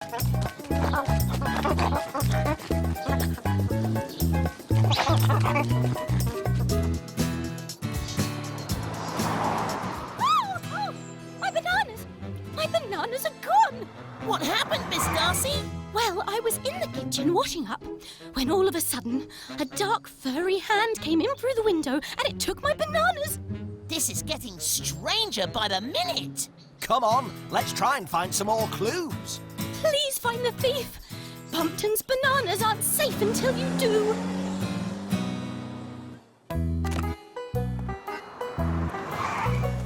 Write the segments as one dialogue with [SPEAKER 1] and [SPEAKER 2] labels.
[SPEAKER 1] My bananas! My bananas are gone!
[SPEAKER 2] What happened, Miss Darcy?
[SPEAKER 1] Well, I was in the kitchen washing up when all of a sudden a dark furry hand came in through the window and it took my bananas.
[SPEAKER 2] This is getting stranger by the minute.
[SPEAKER 3] Come on, let's try and find some more clues.
[SPEAKER 1] Please find the thief. Bumpton's bananas aren't safe until you do.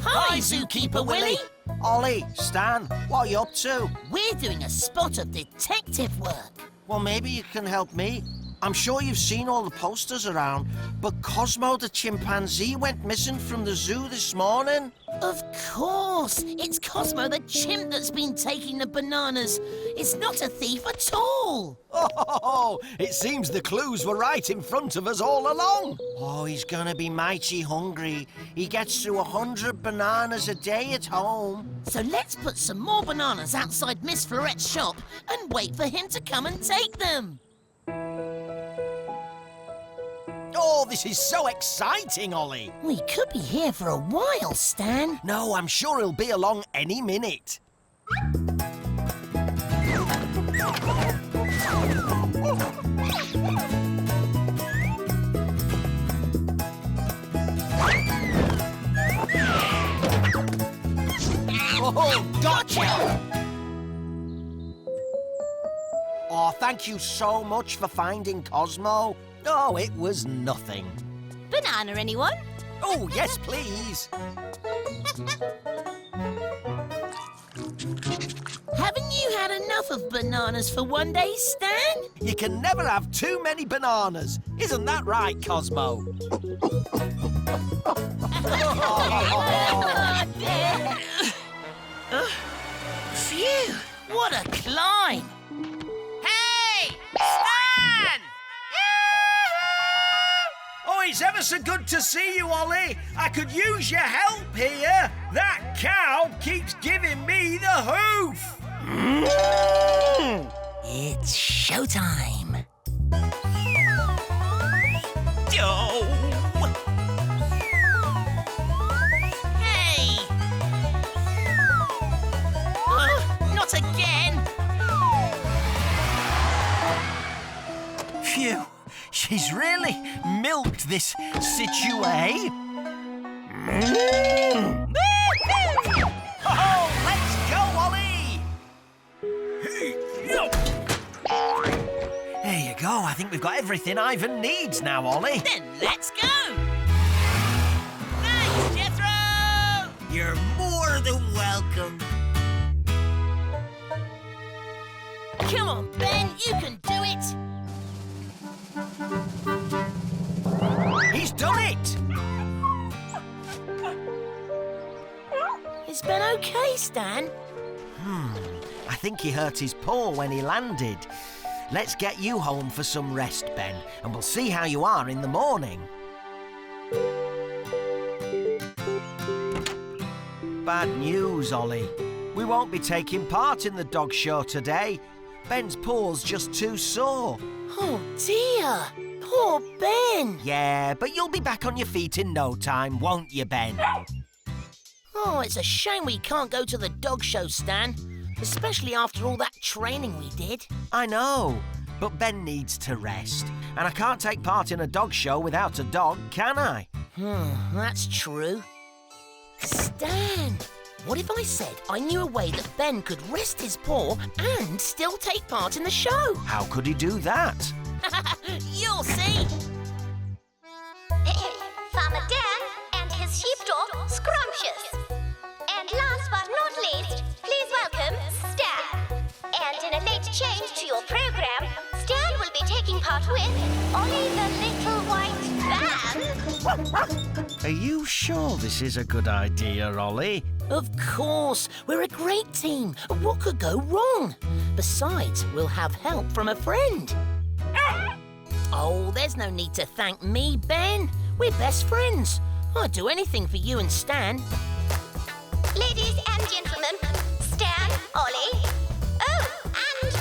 [SPEAKER 2] Hi, Zookeeper Willie.
[SPEAKER 3] Ollie, Stan, what are you up to?
[SPEAKER 2] We're doing a spot of detective work.
[SPEAKER 3] Well, maybe you can help me. I'm sure you've seen all the posters around, but Cosmo the chimpanzee went missing from the zoo this morning.
[SPEAKER 2] Of course! It's Cosmo the chimp that's been taking the bananas. It's not a thief at all.
[SPEAKER 3] Oh, it seems the clues were right in front of us all along. Oh, he's gonna be mighty hungry. He gets through 100 bananas a day at home.
[SPEAKER 2] So let's put some more bananas outside Miss Florette's shop and wait for him to come and take them.
[SPEAKER 3] Oh, this is so exciting, Ollie.
[SPEAKER 2] We could be here for a while, Stan.
[SPEAKER 3] No, I'm sure he'll be along any minute. Oh, gotcha! Oh, thank you so much for finding Cosmo. Oh, it was nothing.
[SPEAKER 1] Banana, anyone?
[SPEAKER 3] Oh, yes, please.
[SPEAKER 2] Haven't you had enough of bananas for one day, Stan?
[SPEAKER 3] You can never have too many bananas. Isn't that right, Cosmo?
[SPEAKER 2] Phew! What a climb!
[SPEAKER 4] Hey! Stan!
[SPEAKER 3] Oh, it's ever so good to see you, Ollie. I could use your help here. That cow keeps giving me the hoof.
[SPEAKER 2] It's showtime.
[SPEAKER 4] Oh!
[SPEAKER 2] Hey! Not again!
[SPEAKER 3] Phew, she's really milked this situation. Oh, let's go, Ollie! There you go. I think we've got everything Ivan needs now, Ollie.
[SPEAKER 2] Then let's go! Thanks, Jethro!
[SPEAKER 4] You're more than welcome.
[SPEAKER 2] Come on, Ben, you can do it!
[SPEAKER 3] He's done it!
[SPEAKER 2] Is Ben okay, Stan?
[SPEAKER 3] I think he hurt his paw when he landed. Let's get you home for some rest, Ben, and we'll see how you are in the morning. Bad news, Ollie. We won't be taking part in the dog show today. Ben's paw's just too sore.
[SPEAKER 2] Oh, dear! Poor Ben!
[SPEAKER 3] Yeah, but you'll be back on your feet in no time, won't you, Ben?
[SPEAKER 2] Oh, it's a shame we can't go to the dog show, Stan. Especially after all that training we did.
[SPEAKER 3] I know, but Ben needs to rest. And I can't take part in a dog show without a dog, can I?
[SPEAKER 2] That's true. Stan, what if I said I knew a way that Ben could rest his paw and still take part in the show?
[SPEAKER 3] How could he do that?
[SPEAKER 2] You'll see.
[SPEAKER 5] Farmer Dan and his sheepdog, Scrumptious. And last but not least, please welcome Stan. And in a late change to your program, Stan will be taking part with Olly the Little White Band.
[SPEAKER 3] Are you sure this is a good idea, Ollie?
[SPEAKER 2] Of course, we're a great team. What could go wrong? Besides, we'll have help from a friend. Oh, there's no need to thank me, Ben. We're best friends. I'd do anything for you and Stan.
[SPEAKER 5] Ladies and gentlemen, Stan, Olly. Oh, and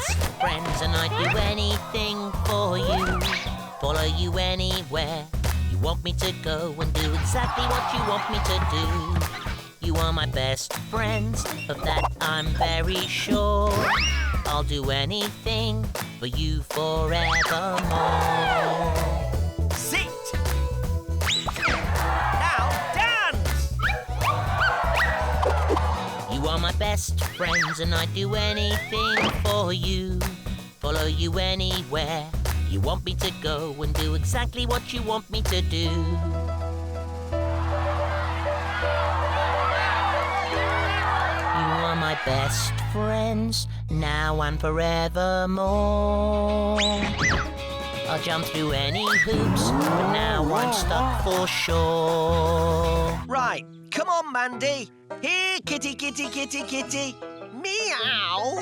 [SPEAKER 2] best friends and I'd do anything for you. Follow you anywhere you want me to go and do exactly what you want me to do. You are my best friends, of that I'm very sure. I'll do anything for you forevermore.
[SPEAKER 3] Sit! Now dance!
[SPEAKER 2] You are my best friends and I'd do anything for you. Follow you anywhere you want me to go and do exactly what you want me to do. You are my best friends now and forevermore. I'll jump through any hoops, but now I'm stuck for sure.
[SPEAKER 3] Right, come on, Mandy. Here, kitty, kitty, kitty, kitty. Meow.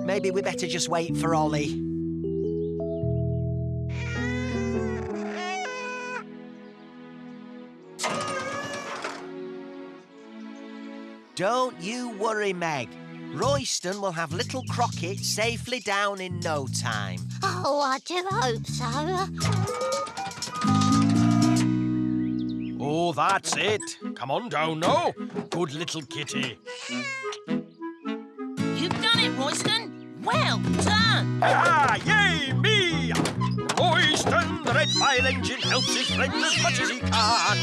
[SPEAKER 3] Maybe we better just wait for Ollie. Don't you worry, Meg. Royston will have little Crockett safely down in no time.
[SPEAKER 5] Oh, I do hope so.
[SPEAKER 6] Oh, that's it. Come on down now. Good little kitty.
[SPEAKER 2] You've done it, Royston. Well done.
[SPEAKER 6] Ah, yay, me! Royston, the red fire engine, helps his friends as much as he can.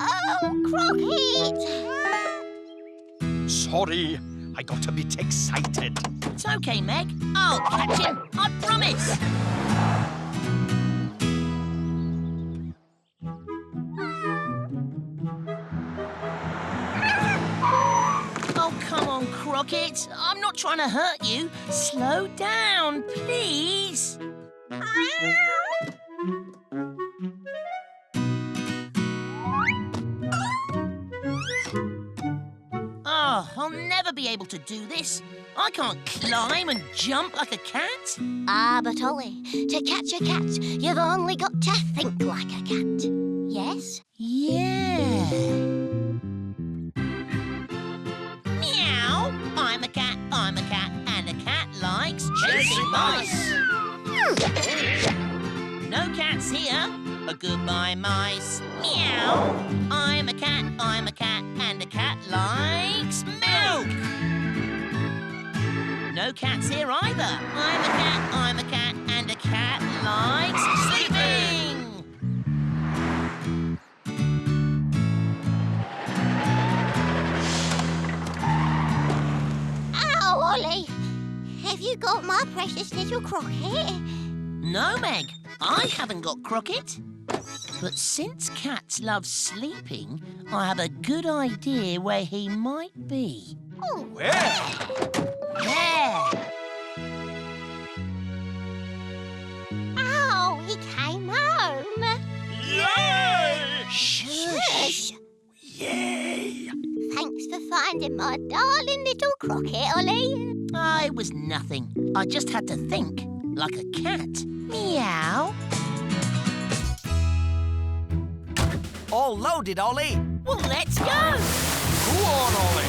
[SPEAKER 5] Oh, Crockett!
[SPEAKER 6] Sorry, I got a bit excited.
[SPEAKER 2] It's okay, Meg. I'll catch him. I promise. Oh, come on, Crockett. I'm not trying to hurt you. Slow down, please. Oh, I'll never be able to do this. I can't climb and jump like a cat.
[SPEAKER 5] Ah, but Ollie, to catch a cat, you've only got to think like a cat. Yes?
[SPEAKER 2] Yeah. Meow. I'm a cat, and a cat likes chasing mice. No cats here. A goodbye, mice. Meow. I'm a cat, and a cat likes milk. No cats here either. I'm a cat, and a cat likes sleeping.
[SPEAKER 5] Ow, Ollie! Have you got my precious little Crockett?
[SPEAKER 2] No, Meg, I haven't got Crockett. But since cats love sleeping, I have a good idea where he might be.
[SPEAKER 5] Oh,
[SPEAKER 6] Where?
[SPEAKER 2] There!
[SPEAKER 5] ow, he came home.
[SPEAKER 6] Yay!
[SPEAKER 5] Shush!
[SPEAKER 6] Yay!
[SPEAKER 5] Thanks for finding my darling little Crockett, Ollie.
[SPEAKER 2] Ah, it was nothing. I just had to think like a cat. Meow.
[SPEAKER 3] All loaded, Ollie.
[SPEAKER 2] Well, let's go.
[SPEAKER 6] Go on, Ollie.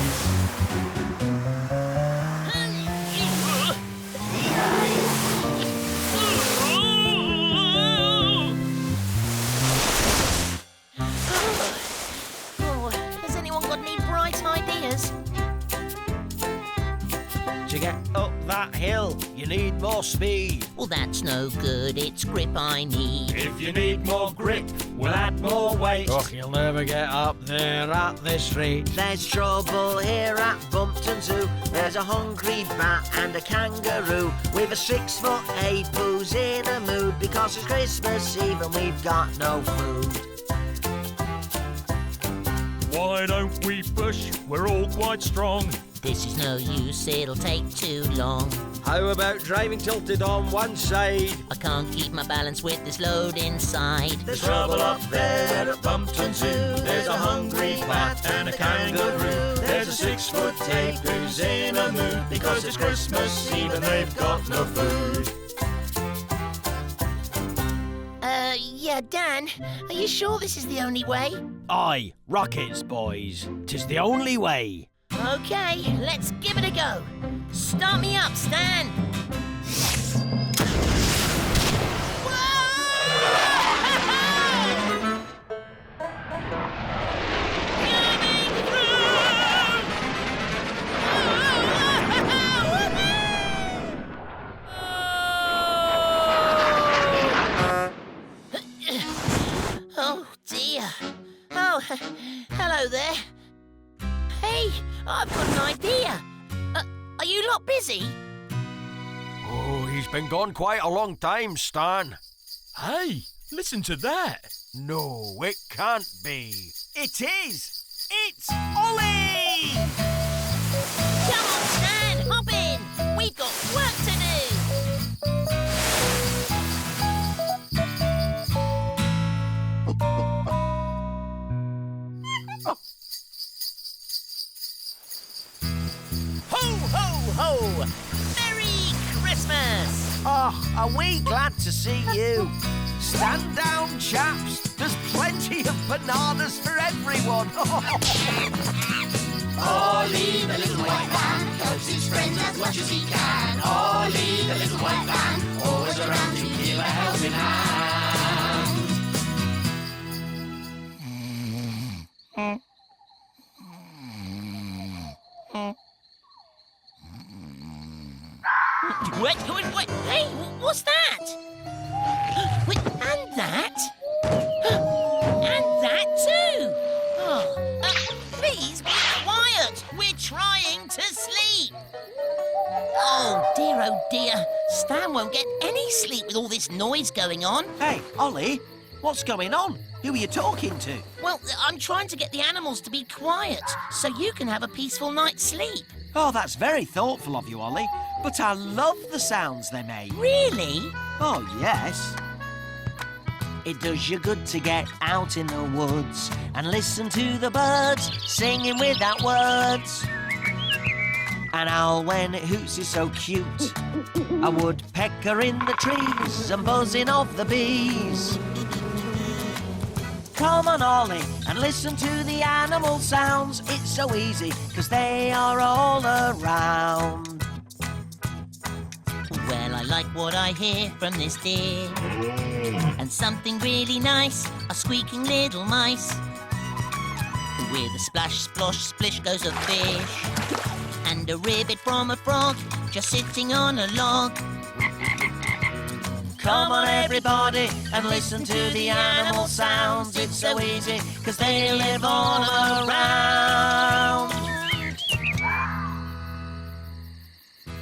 [SPEAKER 2] Oh, has anyone got any bright ideas?
[SPEAKER 3] To get up that hill, you need more speed.
[SPEAKER 2] Well, that's no good. It's grip I need.
[SPEAKER 6] If you need more grip, we'll add more weight.
[SPEAKER 3] Oh,
[SPEAKER 6] you'll never get up there at this rate.
[SPEAKER 3] There's trouble here at Bumpton Zoo. There's a hungry bat and a kangaroo with a 6'8" who's in a mood because it's Christmas Eve and we've got no food.
[SPEAKER 6] Why don't we push? We're all quite strong.
[SPEAKER 2] This is no use. It'll take too long.
[SPEAKER 3] How about driving tilted on one side?
[SPEAKER 2] I can't keep my balance with this load inside.
[SPEAKER 3] There's trouble up there at Bumpton Zoo. There's a hungry bat and a kangaroo. There's a
[SPEAKER 6] 6'8" who's in a mood because it's Christmas Eve and they've got no food.
[SPEAKER 2] Yeah, Dan, are you sure this is the only way?
[SPEAKER 7] Aye, rockets, boys. 'Tis the only way.
[SPEAKER 2] Okay, let's give it a go. Start me up, Stan. Oh, dear. Oh, hello there. Hey, I've got an idea. Are you lot busy?
[SPEAKER 7] Oh, he's been gone quite a long time, Stan.
[SPEAKER 6] Hey, listen to that.
[SPEAKER 7] No, it can't be.
[SPEAKER 4] It is! It's Olly!
[SPEAKER 2] Come on, Stan, hop in. We've got work to do.
[SPEAKER 3] Ho, ho, ho! Merry Christmas! Oh, are we glad to see you?
[SPEAKER 7] Stand down, chaps. There's plenty of bananas for everyone.
[SPEAKER 8] Olly the Little White Man helps his friends as much as he can. Olly the Little White Man, always around to give a helping hand.
[SPEAKER 2] Wait, hey, what's that? Wait, and that? And that too? Oh, please be quiet. We're trying to sleep. Oh dear. Stan won't get any sleep with all this noise going on.
[SPEAKER 3] Hey, Ollie, what's going on? Who are you talking to?
[SPEAKER 2] Well, I'm trying to get the animals to be quiet so you can have a peaceful night's sleep.
[SPEAKER 3] Oh, that's very thoughtful of you, Ollie. But I love the sounds they make.
[SPEAKER 2] Really?
[SPEAKER 3] Oh, yes. It does you good to get out in the woods and listen to the birds singing without words. An owl, when it hoots, is so cute. A woodpecker in the trees and buzzing of the bees. Come on, Ollie, and listen to the animal sounds. It's so easy, 'cause they are all around.
[SPEAKER 2] Well, I like what I hear from this deer. And something really nice, are squeaking little mice. With a splash, splosh, splish goes a fish. And a ribbit from a frog, just sitting on a log.
[SPEAKER 3] Come on, everybody, and listen to the animal sounds. It's so easy, 'cause they live all around.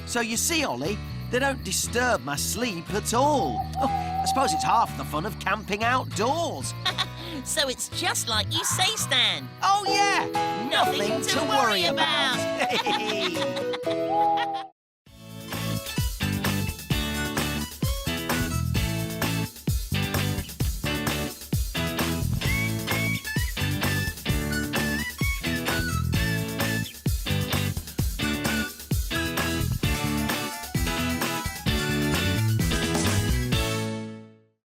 [SPEAKER 3] So you see, Ollie, they don't disturb my sleep at all. Oh, I suppose it's half the fun of camping outdoors.
[SPEAKER 2] So it's just like you say, Stan.
[SPEAKER 3] Oh, yeah.
[SPEAKER 2] Nothing to worry about.